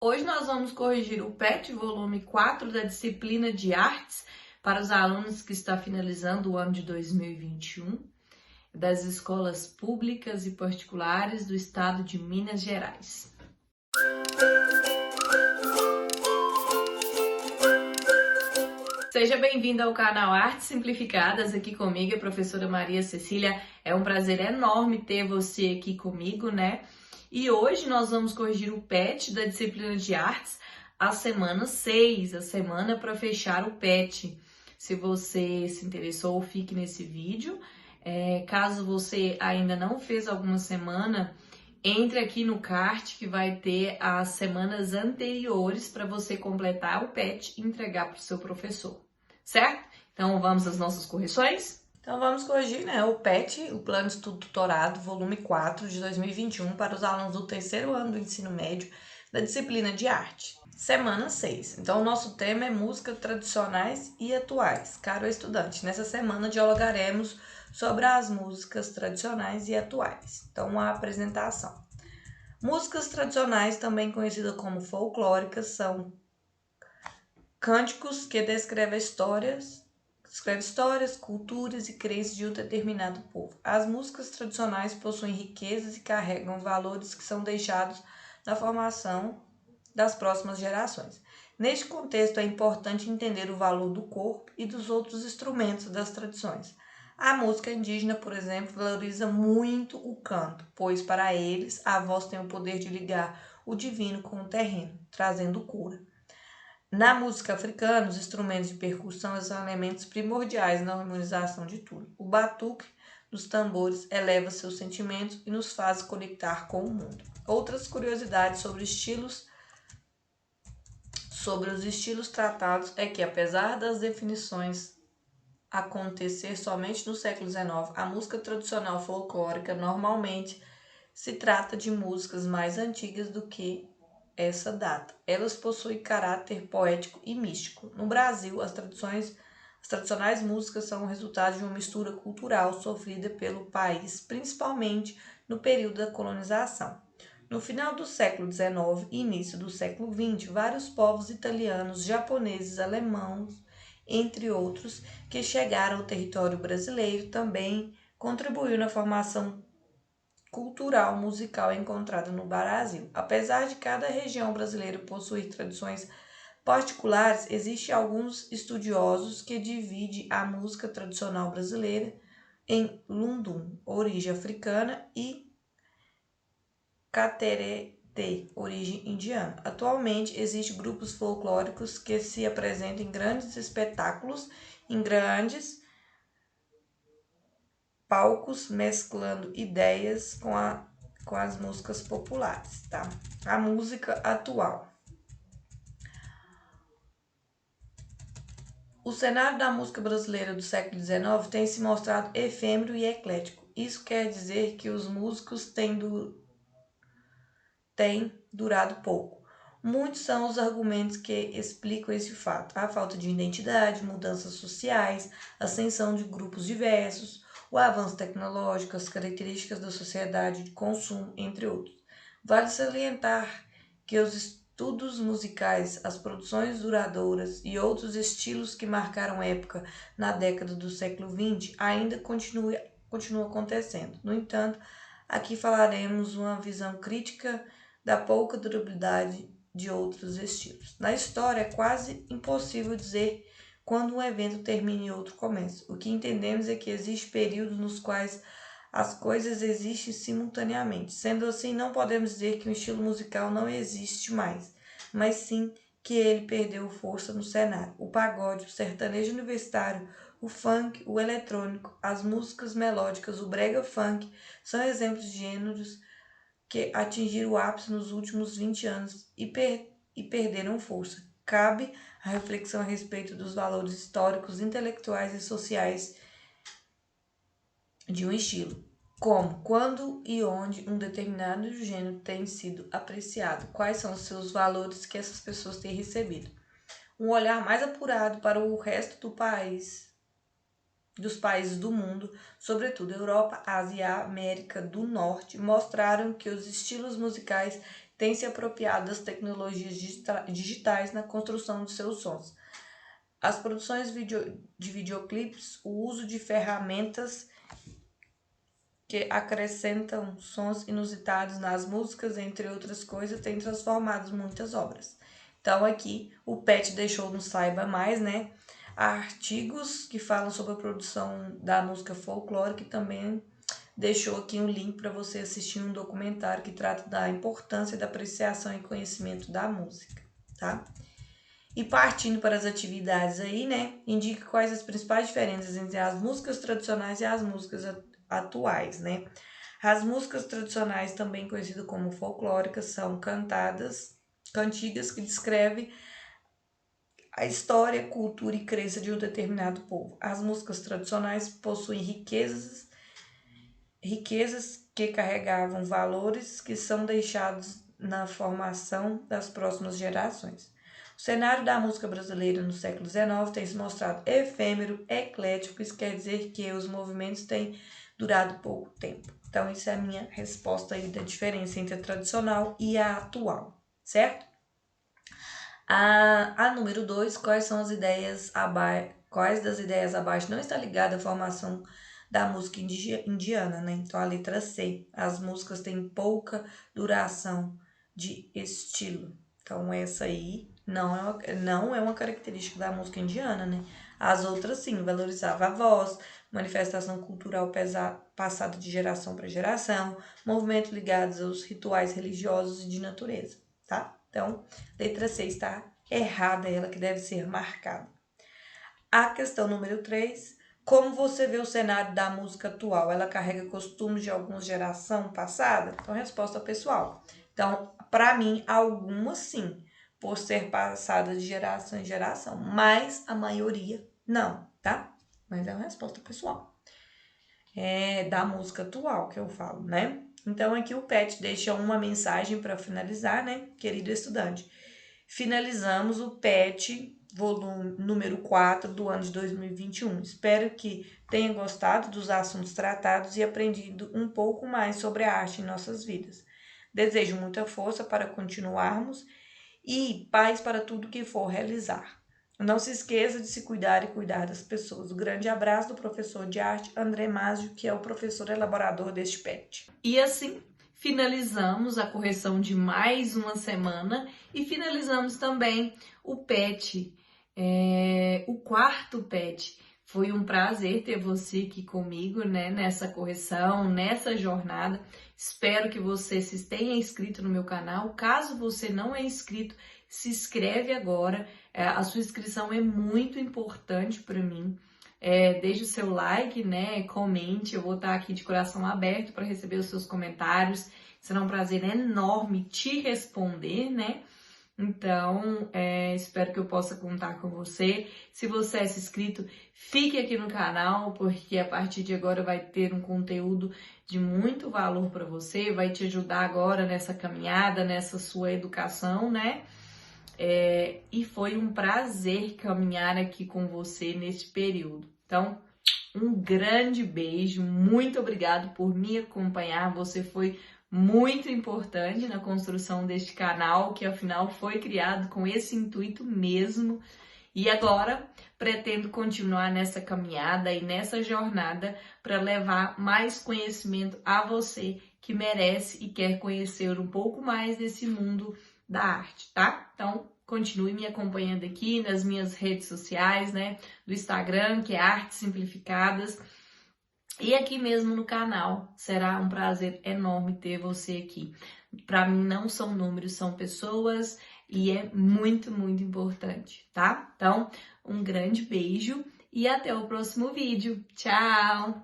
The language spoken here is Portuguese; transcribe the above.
Hoje nós vamos corrigir o PET, volume 4 da disciplina de Artes, para os alunos que estão finalizando o ano de 2021, das escolas públicas e particulares do estado de Minas Gerais. Seja bem-vindo ao canal Artes Simplificadas, aqui comigo, a professora Maria Cecília. É um prazer enorme ter você aqui comigo, né? E hoje nós vamos corrigir o PET da disciplina de Artes, a semana 6, a semana para fechar o PET. Se você se interessou, fique nesse vídeo. Caso você ainda não fez alguma semana, entre aqui no card que vai ter as semanas anteriores para você completar o PET e entregar para o seu professor, certo? Então vamos às nossas correções? Então vamos corrigir, né, o PET, o Plano de Estudo Tutorado, volume 4 de 2021, para os alunos do terceiro ano do ensino médio da disciplina de arte. Semana 6. Então o nosso tema é músicas tradicionais e atuais. Caro estudante, nessa semana dialogaremos sobre as músicas tradicionais e atuais. Então, a apresentação. Músicas tradicionais, também conhecidas como folclóricas, são cânticos que descrevem histórias, culturas e crenças de um determinado povo. As músicas tradicionais possuem riquezas e carregam valores que são deixados na formação das próximas gerações. Neste contexto, é importante entender o valor do corpo e dos outros instrumentos das tradições. A música indígena, por exemplo, valoriza muito o canto, pois para eles a voz tem o poder de ligar o divino com o terreno, trazendo cura. Na música africana, os instrumentos de percussão são elementos primordiais na harmonização de tudo. O batuque dos tambores eleva seus sentimentos e nos faz conectar com o mundo. Outras curiosidades sobre os estilos tratados é que, apesar das definições acontecer somente no século XIX, a música tradicional folclórica normalmente se trata de músicas mais antigas do que essa data. Elas possuem caráter poético e místico. No Brasil, as tradicionais músicas são o resultado de uma mistura cultural sofrida pelo país, principalmente no período da colonização. No final do século XIX e início do século XX, vários povos italianos, japoneses, alemãos, entre outros, que chegaram ao território brasileiro, também contribuiu na formação cultural musical encontrada no Brasil. Apesar de cada região brasileira possuir tradições particulares, existem alguns estudiosos que dividem a música tradicional brasileira em Lundum, origem africana, e Caterete, origem indiana. Atualmente, existem grupos folclóricos que se apresentam em grandes espetáculos, em grandes palcos, mesclando ideias com as músicas populares, tá? A música atual. O cenário da música brasileira do século XIX tem se mostrado efêmero e eclético. Isso quer dizer que os músicos têm durado pouco. Muitos são os argumentos que explicam esse fato: a falta de identidade, mudanças sociais, ascensão de grupos diversos, o avanço tecnológico, as características da sociedade de consumo, entre outros. Vale salientar que os estudos musicais, as produções duradouras e outros estilos que marcaram época na década do século XX ainda continuam acontecendo. No entanto, aqui falaremos uma visão crítica da pouca durabilidade de outros estilos. Na história, é quase impossível dizer quando um evento termina e outro começa. O que entendemos é que existem períodos nos quais as coisas existem simultaneamente. Sendo assim, não podemos dizer que um estilo musical não existe mais, mas sim que ele perdeu força no cenário. O pagode, o sertanejo universitário, o funk, o eletrônico, as músicas melódicas, o brega funk são exemplos de gêneros que atingiram o ápice nos últimos 20 anos e perderam força. Cabe a reflexão a respeito dos valores históricos, intelectuais e sociais de um estilo, como, quando e onde um determinado gênero tem sido apreciado, quais são os seus valores que essas pessoas têm recebido. Um olhar mais apurado para o resto dos países do mundo, sobretudo Europa, Ásia e América do Norte, mostraram que os estilos musicais tem se apropriado das tecnologias digitais na construção de seus sons. As produções de videoclipes, o uso de ferramentas que acrescentam sons inusitados nas músicas, entre outras coisas, tem transformado muitas obras. Então aqui o PET deixou no Saiba Mais, né? Artigos que falam sobre a produção da música folclórica e também deixou aqui um link para você assistir um documentário que trata da importância da apreciação e conhecimento da música, tá? E partindo para as atividades aí, né? Indica quais as principais diferenças entre as músicas tradicionais e as músicas atuais, né? As músicas tradicionais, também conhecidas como folclóricas, são cantigas que descrevem a história, cultura e crença de um determinado povo. As músicas tradicionais possuem riquezas que carregavam valores que são deixados na formação das próximas gerações. O cenário da música brasileira no século XIX tem se mostrado efêmero, eclético, isso quer dizer que os movimentos têm durado pouco tempo. Então, isso é a minha resposta aí da diferença entre a tradicional e a atual, certo? A número 2, quais das ideias abaixo não está ligada à formação da música indiana, né? Então, a letra C, as músicas têm pouca duração de estilo. Então, essa aí não é uma característica da música indiana, né? As outras, sim, valorizava a voz, manifestação cultural passada de geração para geração, movimentos ligados aos rituais religiosos e de natureza, tá? Então, letra C está errada, ela que deve ser marcada. A questão número 3, como você vê o cenário da música atual? Ela carrega costumes de alguma geração passada? Então, resposta pessoal. Então, para mim, algumas sim, por ser passada de geração em geração, mas a maioria não, tá? Mas é uma resposta pessoal. É da música atual que eu falo, né? Então, aqui o PET deixa uma mensagem para finalizar, né, querido estudante? Finalizamos o PET, volume número 4 do ano de 2021. Espero que tenha gostado dos assuntos tratados e aprendido um pouco mais sobre a arte em nossas vidas. Desejo muita força para continuarmos e paz para tudo que for realizar. Não se esqueça de se cuidar e cuidar das pessoas. Um grande abraço do professor de arte André Maggio, que é o professor elaborador deste PET. E assim finalizamos a correção de mais uma semana e finalizamos também o PET, o quarto PET. Foi um prazer ter você aqui comigo, né, nessa correção, nessa jornada. Espero que você se tenha inscrito no meu canal. Caso você não é inscrito, se inscreve agora. A sua inscrição é muito importante para mim. Deixe o seu like, né? Comente. Eu vou estar aqui de coração aberto para receber os seus comentários. Será um prazer enorme te responder, né? Então, espero que eu possa contar com você. Se você é inscrito, fique aqui no canal, porque a partir de agora vai ter um conteúdo de muito valor para você, vai te ajudar agora nessa caminhada, nessa sua educação, né? E foi um prazer caminhar aqui com você neste período. Então, um grande beijo, muito obrigado por me acompanhar. Você foi muito importante na construção deste canal, que afinal foi criado com esse intuito mesmo. E agora pretendo continuar nessa caminhada e nessa jornada para levar mais conhecimento a você que merece e quer conhecer um pouco mais desse mundo da arte, tá? Então, continue me acompanhando aqui nas minhas redes sociais, né? Do Instagram, que é Artes Simplificadas. E aqui mesmo no canal, será um prazer enorme ter você aqui. Para mim não são números, são pessoas e é muito, muito importante, tá? Então, um grande beijo e até o próximo vídeo. Tchau!